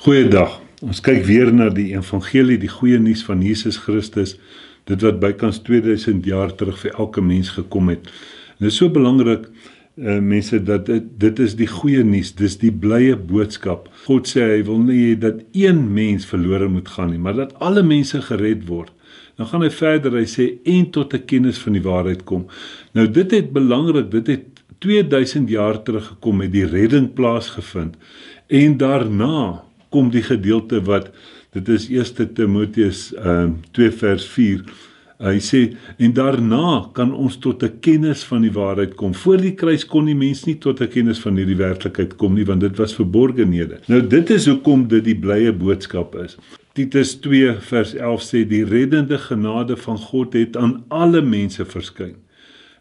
Goeiedag, ons kyk weer na die evangelie, die goeie nuus van Jesus Christus, dit wat bykans 2000 jaar terug vir elke mens gekom het. En dit is so belangrik, mense, dat dit is die goeie nuus, dis die blye boodskap. God sê hy wil nie dat een mens verlore moet gaan nie, maar dat alle mense gered word. Dan gaan hy verder, hy sê, en tot 'n kennis van die waarheid kom. Nou dit het belangrik, dit het 2000 jaar terug gekom, het die redding plaasgevind, en daarna kom die gedeelte wat, dit is 1 Timoteus 2 vers 4, hy sê, en daarna kan ons tot 'n kennis van die waarheid kom. Voor die kruis kon die mens nie tot 'n kennis van hierdie werklikheid kom nie, want dit was verborgenhede. Nou dit is hoekom dit die blye boodskap is. Titus 2 vers 11 sê, die reddende genade van God het aan alle mense verskyn.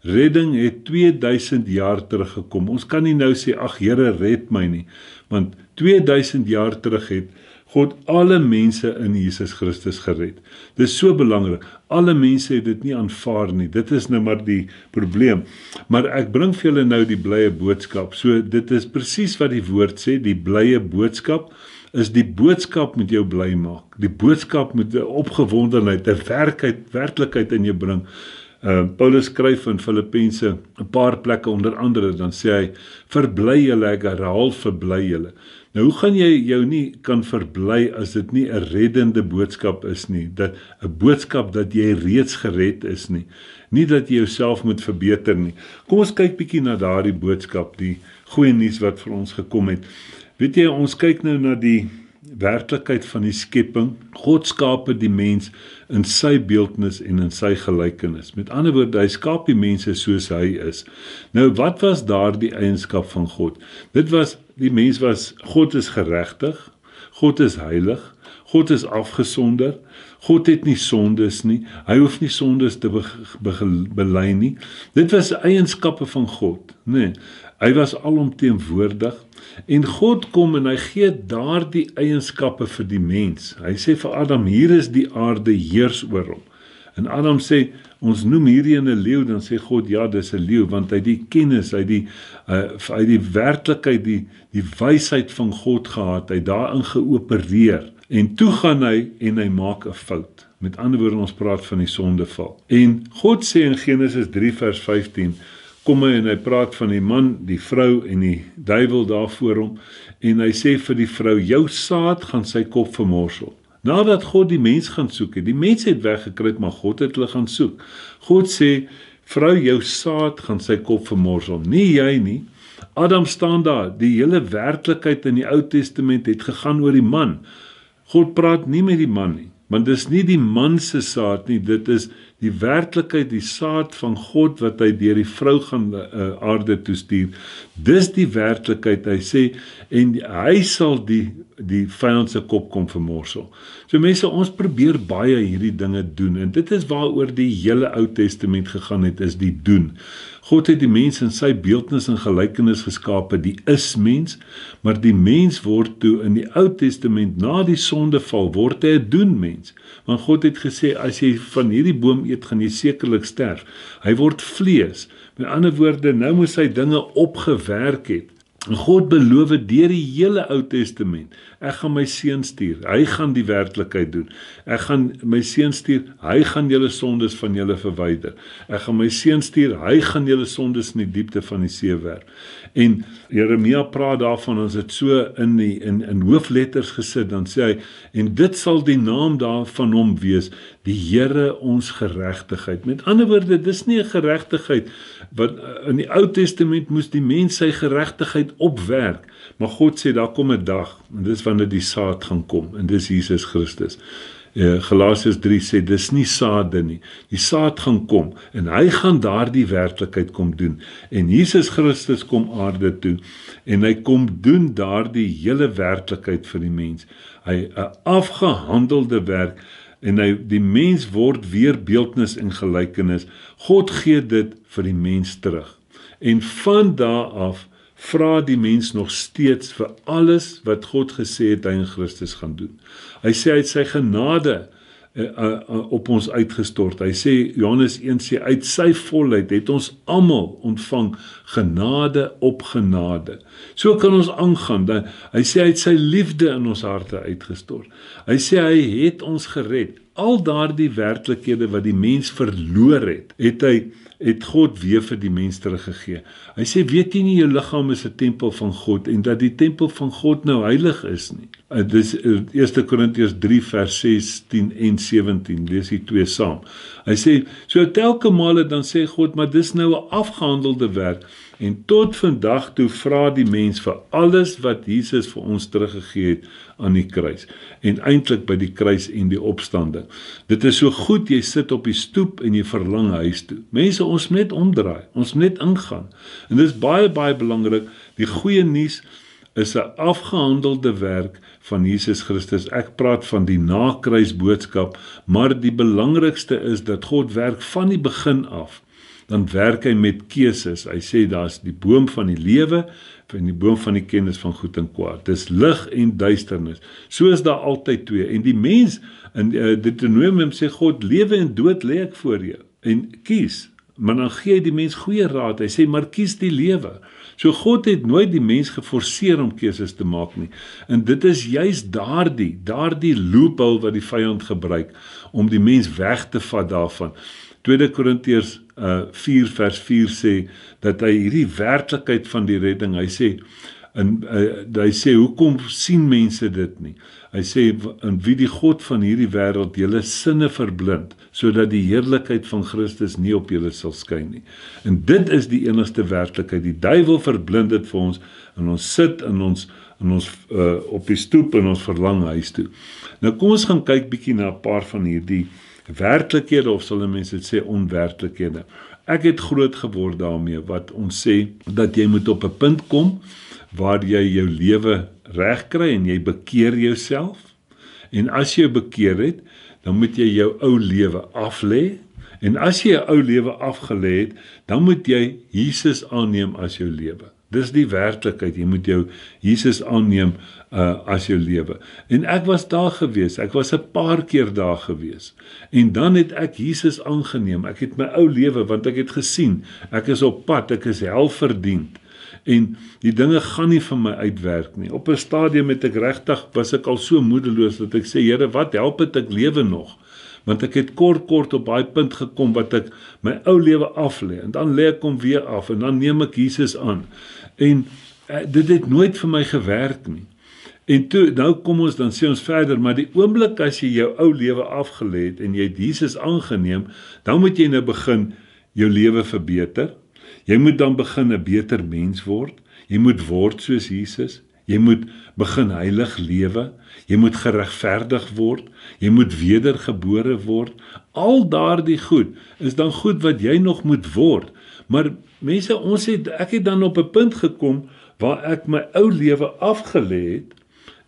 Redding het 2000 jaar teruggekom. Ons kan nie nou sê, ag Here, red my nie, want 2000 jaar terug het God alle mense in Jesus Christus gered. Dit is so belangrik. Alle mense het dit nie aanvaar nie. Dit is nou maar die probleem. Maar ek bring vir julle nou die blye boodskap. So dit is presies wat die woord sê, die blye boodskap is die boodskap moet jou bly maak. Die boodskap moet 'n opgewondenheid, 'n werklikheid in jou bring. Paulus skryf in Filippense 'n paar plekke, onder andere, dan sê hy, verbly julle, ek herhaal, verbly julle. Nou, hoe gaan jy jou nie kan verbly as dit nie 'n reddende boodskap is nie, 'n boodskap dat jy reeds gered is nie, nie dat jy jouself moet verbeter nie. Kom ons kyk bietjie na daardie boodskap, die goeie nuus wat vir ons gekom het. Weet jy, ons kyk nou na die werklikheid van die skepping. God skape die mens in sy beeldnis en in sy gelykenis. Met ander woorde, hy skaap die mense soos hy is. Nou, wat was daardie eienskap van God? Dit was, die mens was, God is geregtig, God is heilig, God is afgesonder, God het nie sondes nie, hy hoef nie sondes te bely nie. Dit was eienskappe van God, nee. Hy was alomteenwoordig, en God kom en hy gee daardie eienskappe vir die mens. Hy sê vir Adam, hier is die aarde, heers oor hom. En Adam sê, ons noem hierdie 'n leeu, dan sê God, ja, dis 'n leeu, want hy die kennis, hy die werklikheid, die wysheid van God gehad, hy daarin geopereer. En toe gaan hy en hy maak 'n fout. Met ander woorde, ons praat van die sondeval. En God sê in Genesis 3 vers 15, kom hy en hy praat van die man, die vrou en die duiwel daar voor hom, en hy sê vir die vrou, jou saad gaan sy kop vermorsel. Nadat God die mens gaan soek het, die mens het weggekruip, maar God het hulle gaan soek. God sê, vrou, jou saad gaan sy kop vermorsel, nie jy nie. Adam staan daar, die hele werklikheid in die Ou Testament het gegaan oor die man. God praat nie met die man nie, want dis nie die man se saad nie, dit is die werklikheid, die saad van God wat hy deur die vrou gaan aarde toestuur. Dis die werklikheid, hy sê, en hy sal die vyand se kop kom vermorsel. So mense, ons probeer baie hierdie dinge doen, en dit is waaroor die hele Ou Testament gegaan het, is die doen. God het die mens in sy beeldnis en gelykenis geskape, die is-mens, maar die mens word toe in die Ou Testament, na die sondeval, word hy 'n doen-mens. Want God het gesê, as jy van hierdie boom eet, gaan jy sekerlik sterf. Hy word vlees. Met ander woorde, nou moes hy dinge opgewerk het. En God beloof deur die hele Ou Testament, ek gaan my seun stuur, hy gaan die werklikheid doen. Ek gaan my seun stuur, hy gaan julle sondes van julle verwyder. Ek gaan my seun stuur, hy gaan julle sondes in die diepte van die see werp. En Jeremia praat daarvan, as dit so in hoofletters gesit, dan sê hy, en dit sal die naam daarvan hom wees, die Here ons geregtigheid. Met ander woorde, dis nie 'n geregtigheid, wat in die Ou Testament moes die mens sy geregtigheid opwerk, maar God sê, daar kom 'n dag, en dis wanneer die saad gaan kom, en dis Jesus Christus. Galasiërs 3 sê, dis nie saade nie, die saad gaan kom, en hy gaan daardie werklikheid kom doen, en Jesus Christus kom aarde toe, en hy kom doen daardie hele werklikheid vir die mens, hy 'n afgehandelde werk, en die mens word weer beeldnis en gelykenis, God gee dit vir die mens terug, en van daar af, vra die mens nog steeds vir alles wat God gesê het hy in Christus gaan doen. Hy sê hy het sy genade op ons uitgestort. Hy sê, Johannes 1 sê, uit sy volheid het ons almal ontvang genade op genade. So kan ons aangaan. Hy sê hy het sy liefde in ons harte uitgestort. Hy sê hy het ons gered. Al daardie werklikhede wat die mens verloor het God weer vir die mens teruggegee. Hy sê, weet jy nie, jou liggaam is 'n tempel van God en dat die tempel van God nou heilig is nie. Dis 1 Korintiërs 3 vers 16 en 17, lees die twee saam. Hy sê, so telke male dan sê God, maar dis nou 'n afgehandelde werk en tot vandag toe vra die mens vir alles wat Jesus vir ons teruggegee het aan die kruis. En eintlik by die kruis en die opstanding. Dit is so goed, jy sit op die stoep en jy verlang huis toe. Mense, ons moet net omdraai, ons moet net ingaan. En dit is baie, baie belangrik, die goeie nuus is 'n afgehandelde werk van Jesus Christus. Ek praat van die na-kruisboodskap, maar die belangrikste is dat God werk van die begin af. Dan werk hy met keuses. Hy sê, daar's die boom van die lewe, en die boom van die kennis van goed en kwaad. Dis lig en duisternis. So is daar altyd twee. En die mens, in Deuteronomium sê God, lewe en dood lê ek voor jou. En kies. Maar dan gee hy die mens goeie raad. Hy sê, maar kies die lewe. So God het nooit die mens geforseer om keuses te maak nie. En dit is juist daardie loophole wat die vyand gebruik, om die mens weg te vat daarvan. 2 Korintiërs 4 vers 4 sê, dat hy hierdie werklikheid van die redding, hy sê, hoekom sien mense dit nie? Hy sê, en wie die God van hierdie wêreld julle sinne verblind, sodat die heerlikheid van Christus nie op julle sal skyn nie. En dit is die enigste werklikheid. Die duiwel verblind dit vir ons, en ons sit in ons op die stoep en ons verlang huis toe. Nou kom ons gaan kyk bietjie na 'n paar van hierdie werklikhede, of sal mense dit sê onwerklikhede. Ek het groot geword daarmee, wat ons sê, dat jy moet op 'n punt kom, waar jy jou lewe reg kry en jy bekeer jouself. En as jy bekeer het, dan moet jy jou ou lewe aflê. En as jy jou ou lewe afgelê het, dan moet jy Jesus aanneem as jou lewe. Dis die werklikheid, jy moet jou Jesus aanneem as jou lewe. En ek was daar gewees, ek was 'n paar keer daar gewees. En dan het ek Jesus aangeneem, ek het my ou lewe, want ek het gesien, ek is op pad, ek is helverdiend. En die dinge gaan nie vir my uitwerk nie. Op 'n stadium het ek regtig, was ek al so moedeloos, dat ek sê, Here, wat help het ek lewe nog? Want ek het kort op daai punt gekom, wat ek my ou lewe aflê, en dan lê ek hom weer af, en dan neem ek Jesus aan. En dit het nooit vir my gewerk nie. En toe, nou kom ons, dan sê ons verder, maar die oomblik as jy jou ou lewe afgelê het, en jy het Jesus aangeneem, dan moet jy nou begin jou lewe verbeter. Jy moet dan begin 'n beter mens word. Jy moet word soos Jesus. Jy moet begin heilig lewe. Jy moet geregverdig word. Jy moet wedergebore word. Al daardie goed is dan goed wat jy nog moet word. Maar mense, ek het dan op 'n punt gekom waar ek my ou lewe afgelê het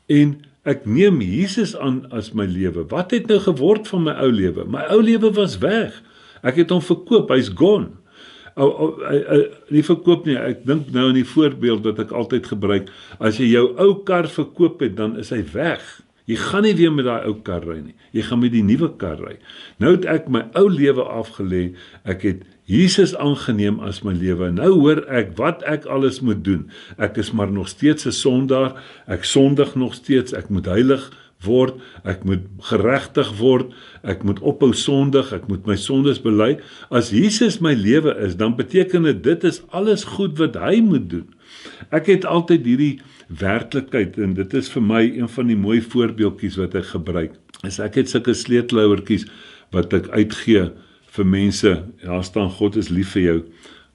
en ek neem Jesus aan as my lewe. Wat het nou geword van my ou lewe? My ou lewe was weg. Ek het hom verkoop, hy's gone. Nie verkoop nie, ek dink nou aan die voorbeeld wat ek altyd gebruik, as jy jou ou kar verkoop het, dan is hy weg. Jy gaan nie weer met daai ou kar ry nie, jy gaan met die nuwe kar ry. Nou het ek my ou lewe afgelê, ek het Jesus aangeneem as my lewe, nou hoor ek wat ek alles moet doen. Ek is maar nog steeds 'n sondaar, ek sondig nog steeds, ek moet heilig word, ek moet geregtig word, ek moet ophou sondig, ek moet my sondes bely. As Jesus my lewe is, dan beteken dit is alles goed wat hy moet doen. Ek het altyd hierdie werklikheid, en dit is vir my een van die mooi voorbeeldjies wat ek gebruik. Ek het sulke sleetlauertjies wat ek uitgee vir mense, daar staan, God is lief vir jou,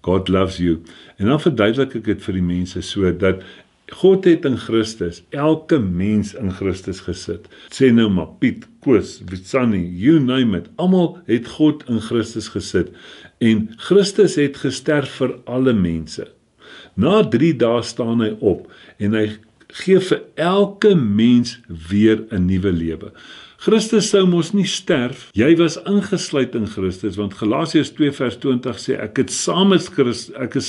God loves you. En dan verduidelik ek dit vir die mense so, dat God het in Christus, elke mens in Christus gesit. Sê nou maar Piet, Koos, Witsani, you name it, almal het God in Christus gesit. En Christus het gesterf vir alle mense. Na 3 dae staan hy op, en hy gee vir elke mens weer 'n nuwe lewe. Christus sou mos nie sterf, jy was ingesluit in Christus, want Galasiërs 2 vers 20 sê, ek is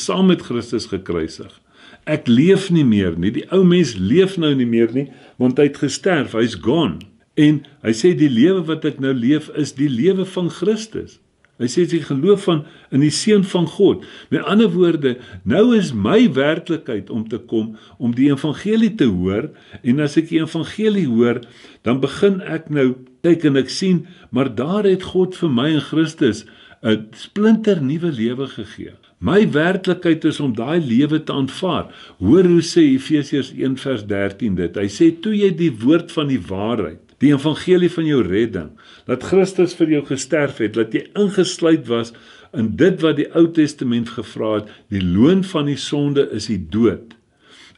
saam met Christus gekruisig. Ek leef nie meer nie, die ou mens leef nou nie meer nie, want hy het gesterf, hy's gone. En hy sê, die lewe wat ek nou leef, is die lewe van Christus. Hy sê jy geloof in die Seun van God. Met ander woorde, nou is my werklikheid om te kom, om die evangelie te hoor, en as ek die evangelie hoor, dan begin ek nou kyk en ek sien, maar daar het God vir my in Christus 'n splinter nuwe lewe gegee. My werklikheid is om daai lewe te aanvaar. Hoor hoe sê Efesiërs 1 vers 13 dit. Hy sê, toe jy die woord van die waarheid, die evangelie van jou redding, dat Christus vir jou gesterf het, dat jy ingesluit was in dit wat die Ou Testament gevra het, die loon van die sonde is die dood.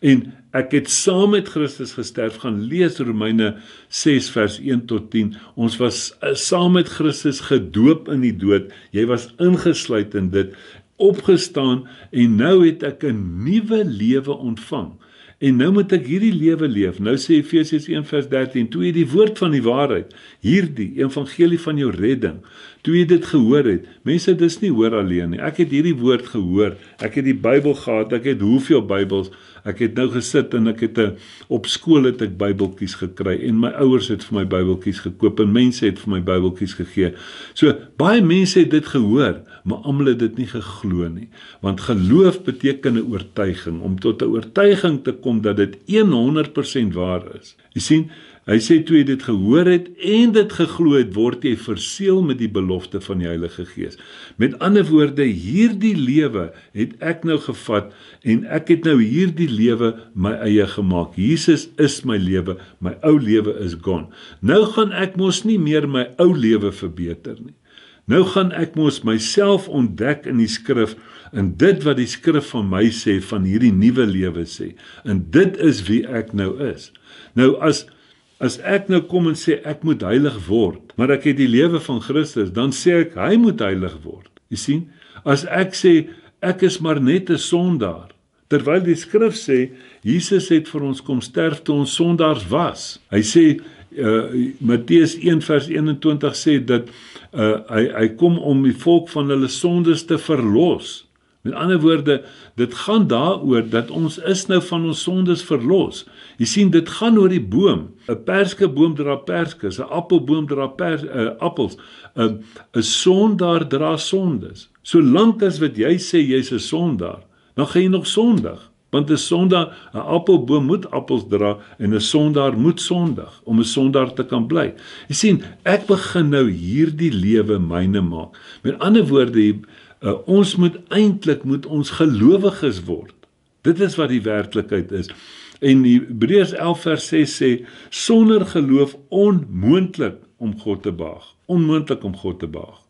En ek het saam met Christus gesterf, gaan lees Romeine 6 vers 1 tot 10, ons was saam met Christus gedoop in die dood, jy was ingesluit in dit, opgestaan, en nou het ek 'n nuwe lewe ontvang. En nou moet ek hierdie lewe leef. Nou sê Efesiërs 1 vers 13, toe jy die woord van die waarheid, hierdie evangelie van jou redding, toe jy dit gehoor het, mense, dis nie hoor alleen nie, ek het hierdie woord gehoor, ek het die Bybel gehad, ek het hoeveel Bybels, ek het nou gesit en ek het op skool het ek Bybeltjies gekry, en my ouers het vir my Bybeltjies gekoop, en mense het vir my Bybeltjies gegee. So, baie mense het dit gehoor, maar almal het dit nie geglo nie, want geloof beteken 'n oortuiging, om tot 'n oortuiging te kom dat dit 100% waar is. Jy sien, hy sê toe jy dit gehoor het en dit geglo het, word jy verseël met die belofte van die Heilige Gees. Met ander woorde, hierdie lewe het ek nou gevat en ek het nou hierdie lewe my eie gemaak. Jesus is my lewe, my ou lewe is gone. Nou gaan ek mos nie meer my ou lewe verbeter nie. Nou gaan ek mos myself ontdek in die skrif, en dit wat die skrif van my sê, van hierdie nuwe lewe sê, en dit is wie ek nou is. Nou as ek nou kom en sê ek moet heilig word, maar ek het die lewe van Christus, dan sê ek hy moet heilig word. Jy sien, as ek sê ek is maar net 'n sondaar, terwyl die skrif sê Jesus het vir ons kom sterf toe ons sondaars was. Hy sê Matteus 1 vers 21 sê dat hy kom om die volk van hulle sondes te verlos. Met ander woorde, dit gaan daaroor dat ons is nou van ons sondes verlos. Jy sien, dit gaan oor die boom. 'n Perskeboom dra perskes, 'n appelboom dra appels. 'n Sondaar dra sondes. Solank as wat jy sê jy's 'n sondaar, dan gaan jy nog sondig. Want 'n sondaar, 'n appelboom moet appels dra en 'n sondaar moet sondig om 'n sondaar te kan bly. Jy sien, ek begin nou hierdie lewe myne maak. Met ander woorde, ons moet ons gelowiges word. Dit is wat die werklikheid is. En Hebreërs 11 vers 6 sê, sonder geloof onmoontlik om God te behaag. Onmoontlik om God te behaag.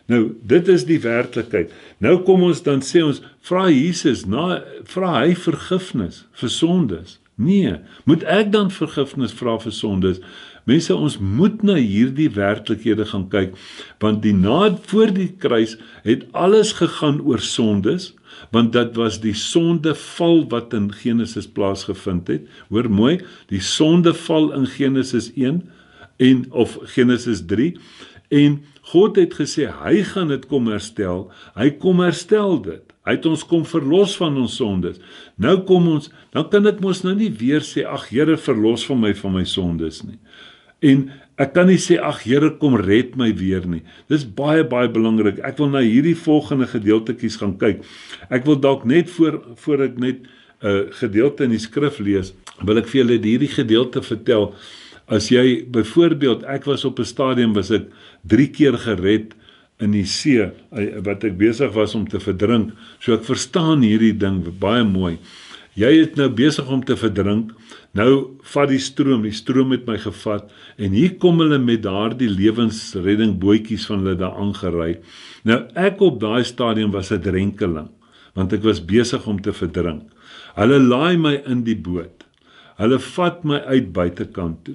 Nou, dit is die werklikheid. Nou kom ons dan sê ons, vra Jesus, vra hy vergifnis vir sondes? Nee, moet ek dan vergifnis vra vir sondes? Mense, ons moet na hierdie werklikhede gaan kyk, want voor die kruis het alles gegaan oor sondes, want dit was die sondeval wat in Genesis plaasgevind het. Hoor mooi, die sondeval in Genesis 1 of Genesis 3, en God het gesê, hy gaan dit kom herstel, hy kom herstel dit. Hy het ons kom verlos van ons sondes. Nou kom ons, dan kan ek mos nou nie weer sê, ag Here, verlos van my sondes nie. En ek kan nie sê, ag Here, kom red my weer nie. Dis baie, baie belangrik. Ek wil na hierdie volgende gedeeltetjies gaan kyk. Ek wil dalk net voor ek net gedeelte in die skrif lees, wil ek vir julle hierdie gedeelte vertel. As jy, byvoorbeeld, ek was op 'n stadium, was ek 3 keer gered in die see, wat ek besig was om te verdrink. So ek verstaan hierdie ding baie mooi. Jy het nou besig om te verdrink, nou vat die stroom het my gevat, en hier kom hulle met daardie lewensredding bootjies van hulle daar aangery. Nou ek op daai stadium was 'n drenkeling, want ek was besig om te verdrink. Hulle laai my in die boot. Hulle vat my uit buitekant toe,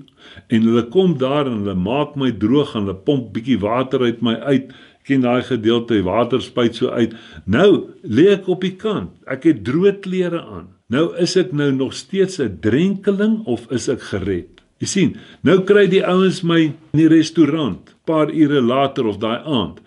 en hulle kom daar en hulle maak my droog, en hulle pomp bietjie water uit my uit, ken daai gedeelte, die water spuit so uit. Nou lê ek op die kant, ek het droë klere aan. Nou is ek nou nog steeds 'n drenkeling, of is ek gered? Jy sien, nou kry die ouens my in die restaurant, paar ure later of daai aand,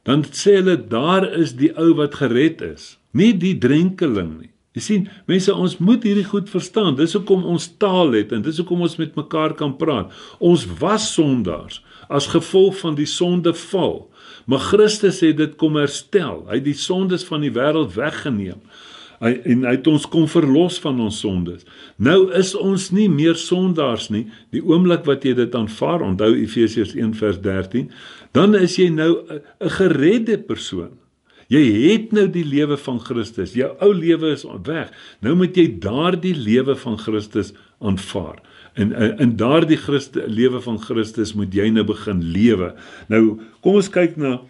dan sê hulle, daar is die ou wat gered is, nie die drenkeling nie. Jy sien, mense, ons moet hierdie goed verstaan, dis hoekom ons taal het, en dis hoekom ons met mekaar kan praat. Ons was sondaars, as gevolg van die sondeval. Maar Christus het dit kom herstel. Hy het die sondes van die wêreld weggeneem. En hy het ons kom verlos van ons sondes. Nou is ons nie meer sondaars nie, die oomblik wat jy dit aanvaar, onthou Efesiërs 1 vers 13, dan is jy nou 'n geredde persoon. Jy het nou die lewe van Christus, jou ou lewe is weg, nou moet jy daardie lewe van Christus aanvaar. En in daardie lewe van Christus moet jy nou begin lewe. Nou, kom ons kyk na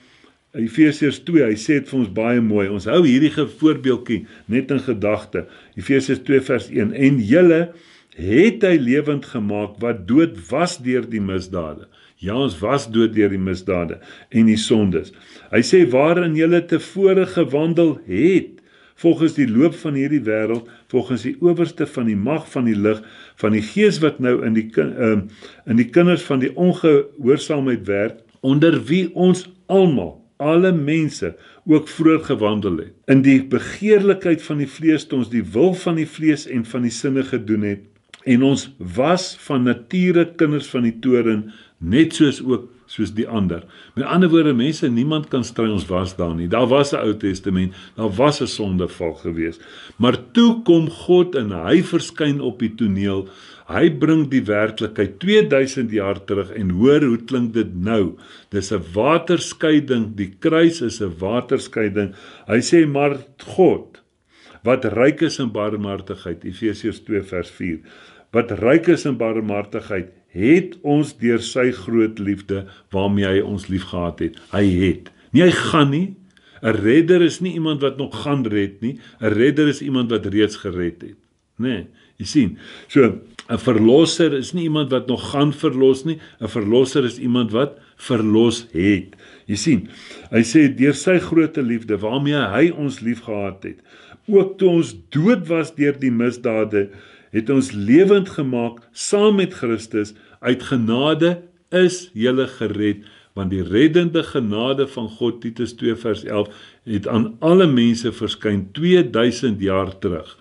Efesiërs 2, hy sê dit vir ons baie mooi. Ons hou hierdie voorbeeldjie net in gedagte. Efesiërs 2 vers 1. En julle het hy lewend gemaak wat dood was deur die misdade. Ja, ons was dood deur die misdade en die sondes. Hy sê waarin julle tevore gewandel het, volgens die loop van hierdie wêreld, volgens die owerste van die mag van die lig, van die gees wat nou in die kinders van die ongehoorsaamheid werk, onder wie ons almal, alle mense, ook vroeër gewandel het. In die begeerlikheid van die vlees, toe ons die wil van die vlees en van die sinne gedoen het, en ons was van nature kinders van die toorn, net soos die ander. Met ander woorde, mense, niemand kan stry ons was daar nie. Daar was 'n Ou Testament, daar was 'n sondeval gewees. Maar toe kom God en hy verskyn op die toneel. Hy bring die werklikheid 2000 jaar terug en hoor hoe klink dit nou. Dis 'n waterskeiding, die kruis is 'n waterskeiding. Hy sê maar God, wat ryk is in barmhartigheid, Efesiërs 2 vers 4, wat ryk is in barmhartigheid, het ons deur sy groot liefde, waarmee hy ons lief gehad het. Hy het. Nie hy gaan nie. 'n redder is nie iemand wat nog gaan red nie. 'n redder is iemand wat reeds gered het. Nee, jy sien. So, 'n verlosser is nie iemand wat nog gaan verlos nie. 'n verlosser is iemand wat verlos het. Jy sien, hy sê deur sy groot liefde, waarmee hy ons lief gehad het, ook toe ons dood was deur die misdade, het ons lewend gemaak saam met Christus. Uit genade is julle gered, want die reddende genade van God, Titus 2 vers 11, het aan alle mense verskyn 2000 jaar terug.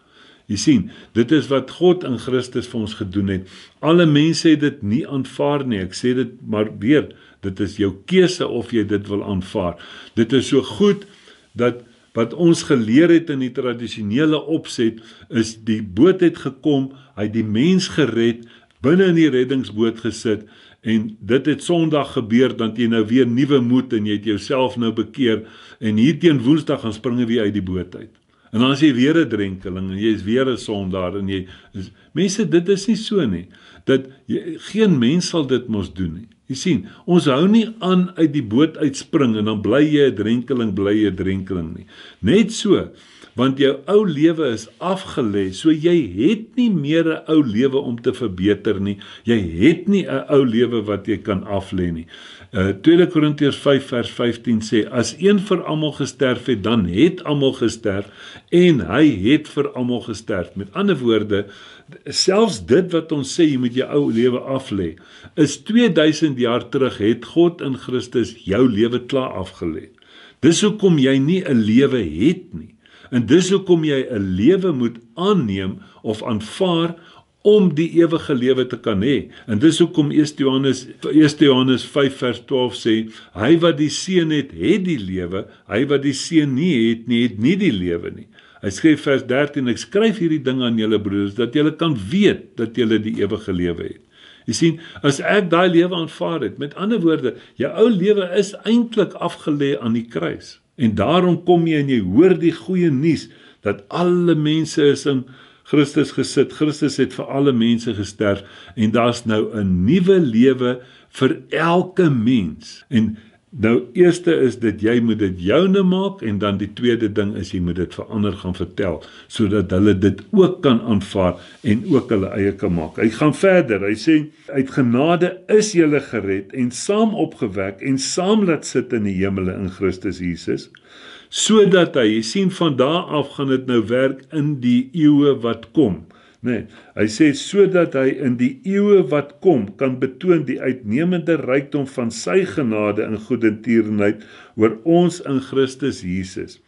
Jy sien, dit is wat God in Christus vir ons gedoen het. Alle mense het dit nie aanvaar nie. Ek sê dit maar weer, dit is jou keuse of jy dit wil aanvaar. Dit is so goed dat wat ons geleer het in die tradisionele opset, is die boot het gekom, hy het die mens gered, binne in die reddingsboot gesit, en dit het Sondag gebeur, dan het jy nou weer nuwe moed, en jy het jouself nou bekeer, en hier teen Woensdag gaan spring jy weer uit die boot uit. En dan is jy weer 'n drenkeling, en jy is weer 'n sondaar, en mense, dit is nie so nie, geen mens sal dit mos doen nie. Jy sien, ons hou nie aan uit die boot uitspring, en dan bly jy 'n drenkeling nie. Net so, want jou ou lewe is afgelê, so jy het nie meer 'n ou lewe om te verbeter nie, jy het nie 'n ou lewe wat jy kan aflê nie. 2 Korintiërs 5 vers 15 sê, as een vir almal gesterf het, dan het almal gesterf, en hy het vir almal gesterf. Met ander woorde, selfs dit wat ons sê, jy moet jou ou lewe aflê, is 2000 jaar terug, het God in Christus jou lewe klaar afgelê. Dis hoekom jy nie 'n lewe het nie. En dis hoekom jy 'n lewe moet aanneem of aanvaar om die ewige lewe te kan hê. En dis hoekom 1 Johannes 5 vers 12 sê, hy wat die Seun het, het die lewe, hy wat die Seun nie het nie die lewe nie. Hy skryf vers 13, ek skryf hierdie ding aan julle broeders, dat julle kan weet dat julle die ewige lewe het. Jy sien, as ek daai lewe aanvaar het, met ander woorde, jou ou lewe is eintlik afgelê aan die kruis. En daarom kom jy en jy hoor die goeie nuus, dat alle mense is in Christus gesit. Christus het vir alle mense gesterf, en daar's nou 'n nuwe lewe vir elke mens. En nou, eerste is dit, jy moet dit joune maak, en dan die tweede ding is, jy moet dit vir ander gaan vertel, sodat hulle dit ook kan aanvaar, en ook hulle eie kan maak. Hy gaan verder, hy sê, uit genade is julle gered, en saam opgewek, en saam laat sit in die hemele in Christus Jesus, sodat hy, jy sien, van daar af gaan dit nou werk in die eeue wat kom. Nee, hy sê, sodat hy in die eeue wat kom, kan betoon die uitnemende rykdom van sy genade en goedertierenheid oor ons in Christus Jesus.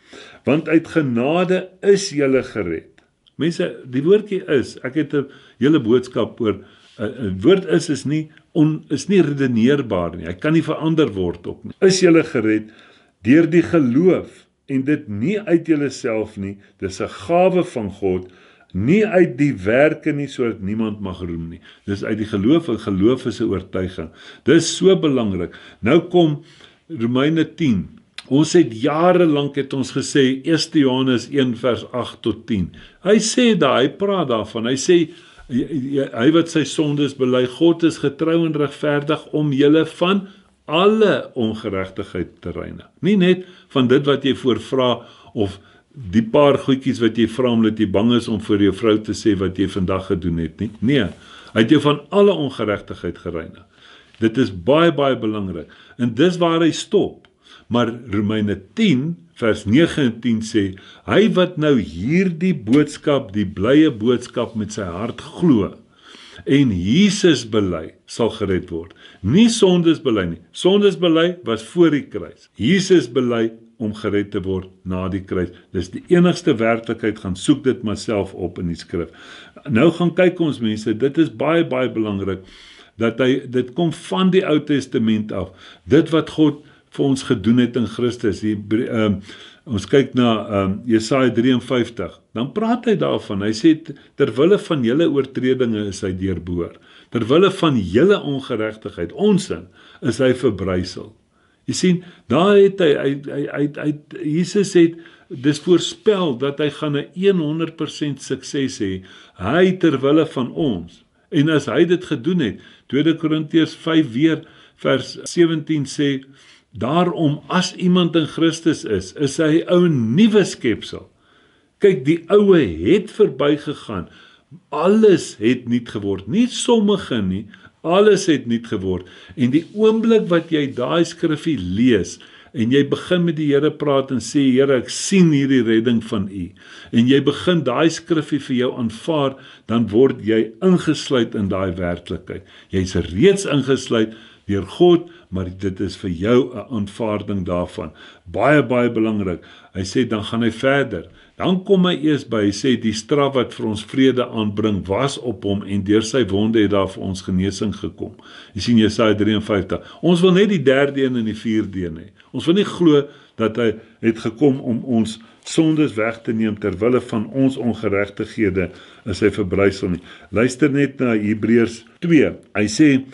Want uit genade is julle gered. Mense, die woordjie is, ek het 'n hele boodskap oor, 'n woord is nie is nie redeneerbaar nie. Hy kan nie verander word ook nie. Is julle gered deur die geloof en dit nie uit julleself nie, dis 'n gawe van God, nie uit die werke nie, sodat niemand mag roem nie. Dis uit die geloof, en geloof is 'n oortuiging. Dis so belangrik. Nou kom Romeine 10. Ons het jare lank het ons gesê 1 Johannes 1 vers 8 tot 10. Hy sê daar, hy praat daarvan. Hy sê hy wat sy sondes bely, God is getrou en regverdig om julle van alle ongeregtigheid te reinig. Nie net van dit wat jy voorvra of die paar goedjies wat jy vra omdat jy bang is om vir jou vrou te sê wat jy vandag gedoen het nie. Nee, hy het jou van alle ongeregtigheid gereinig. Dit is baie, baie belangrik. En dis waar hy stop. Maar Romeine 10 vers 9 en 10 sê, hy wat nou hierdie boodskap, die blye boodskap met sy hart glo, en Jesus bely, sal gered word. Nie sondes bely nie. Sondes bely was voor die kruis. Jesus bely om gered te word na die kruis. Dis die enigste werklikheid, gaan soek dit maar self op in die skrif. Nou gaan kyk ons mense, dit is baie, baie belangrik, dat dit kom van die Ou Testament af. Dit wat God vir ons gedoen het in Christus. Ons kyk na Jesaja 53, dan praat hy daarvan, hy sê, terwille van julle oortredinge is hy deurboor, terwille van julle ongeregtigheid, onsin, is hy verbrysel. Jy sien, daar het Jesus het, dis voorspel, dat hy gaan 'n 100% sukses hê, hy terwille van ons, en as hy dit gedoen het, 2 Korintiërs 5 weer, vers 17 sê, daarom as iemand in Christus is hy 'n nuwe skepsel. Kyk, die oue het verbygegaan. Alles het nuut geword. Nie sommige nie, alles het nuut geword. En die oomblik wat jy daai skrifgie lees en jy begin met die Here praat en sê, Here, ek sien hierdie redding van U. En jy begin daai skrifgie vir jou aanvaar, dan word jy ingesluit in daai werklikheid. Jy's reeds ingesluit deur God, maar dit is vir jou 'n aanvaarding daarvan. Baie, baie belangrik. Hy sê, dan gaan hy verder. Dan kom hy eers by, hy sê, die straf wat vir ons vrede aanbring, was op hom, en deur sy wonde het daar vir ons genesing gekom. Jy sien Jesaja 53. Ons wil net die 3de een en die 4de een hê. Ons wil nie glo dat hy het gekom om ons sondes weg te neem, terwille van ons ongeregtighede is hy verbrysel nie. Luister net na Hebreërs 2. Hy sê,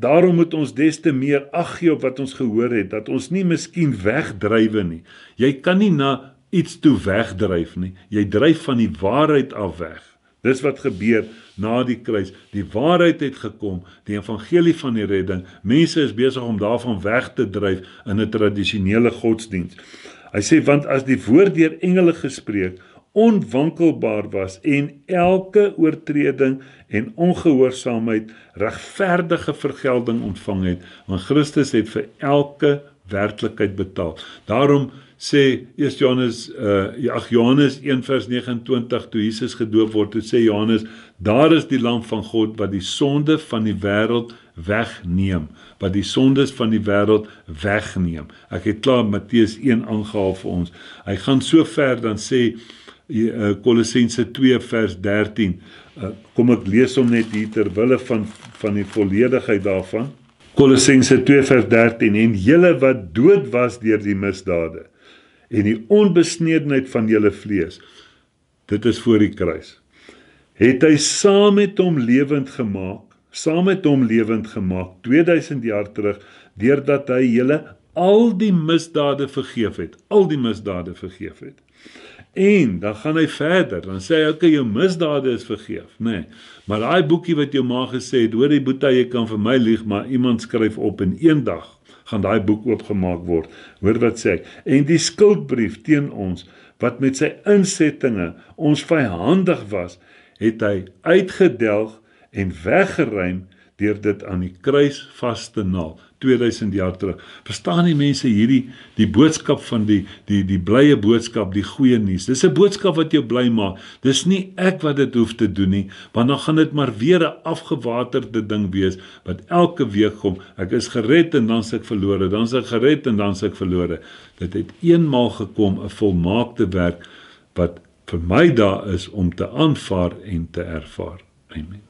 daarom moet ons des te meer ag gee op wat ons gehoor het, dat ons nie miskien wegdrywe nie. Jy kan nie na iets toe wegdryf nie, jy dryf van die waarheid af weg. Dis wat gebeur na die kruis. Die waarheid het gekom, die evangelie van die redding. Mense is besig om daarvan weg te dryf in 'n tradisionele godsdiens. Hy sê, want as die woord deur engele gespreek onwankelbaar was en elke oortreding en ongehoorsaamheid regverdige vergelding ontvang het, want Christus het vir elke werklikheid betaal. Daarom sê Johannes 1 vers 29, toe Jesus gedoop word, toe sê Johannes, daar is die lam van God wat die sonde van die wêreld wegneem, wat die sondes van die wêreld wegneem. Ek het klaar Matteus 1 aangehaal vir ons. Hy gaan so ver, dan sê Kolossense 2 vers 13, kom ek lees hom net hier terwille van die volledigheid daarvan. Kolossense 2 vers 13, en julle wat dood was deur die misdade, en die onbesnedenheid van julle vlees, dit is voor die kruis, het hy saam met hom lewend gemaak, 2000 jaar terug, deurdat hy julle al die misdade vergeef het, En dan gaan hy verder, dan sê hy, okay, jou misdade is vergeef, nee, maar daai boekie wat jou ma gesê het, hoor die Boeta, jy kan vir my lieg, maar iemand skryf op, en een dag gaan daai boek oopgemaak word, hoor wat sê ek, en die skuldbrief teen ons, wat met sy insettinge ons vyhandig was, het hy uitgedelg en weggeruim, deur dit aan die kruis vas te naal, 2000 jaar terug. Verstaan die mense hierdie, die boodskap van die blye boodskap, die goeie nuus. Dis 'n boodskap wat jou bly maak. Dis nie ek wat dit hoef te doen nie, want dan gaan dit maar weer 'n afgewaterde ding wees, wat elke week kom. Ek is gered en dan is ek verlore, dan is ek gered en dan is ek verlore. Dit het eenmaal gekom, 'n volmaakte werk, wat vir my daar is om te aanvaar en te ervaar. Amen.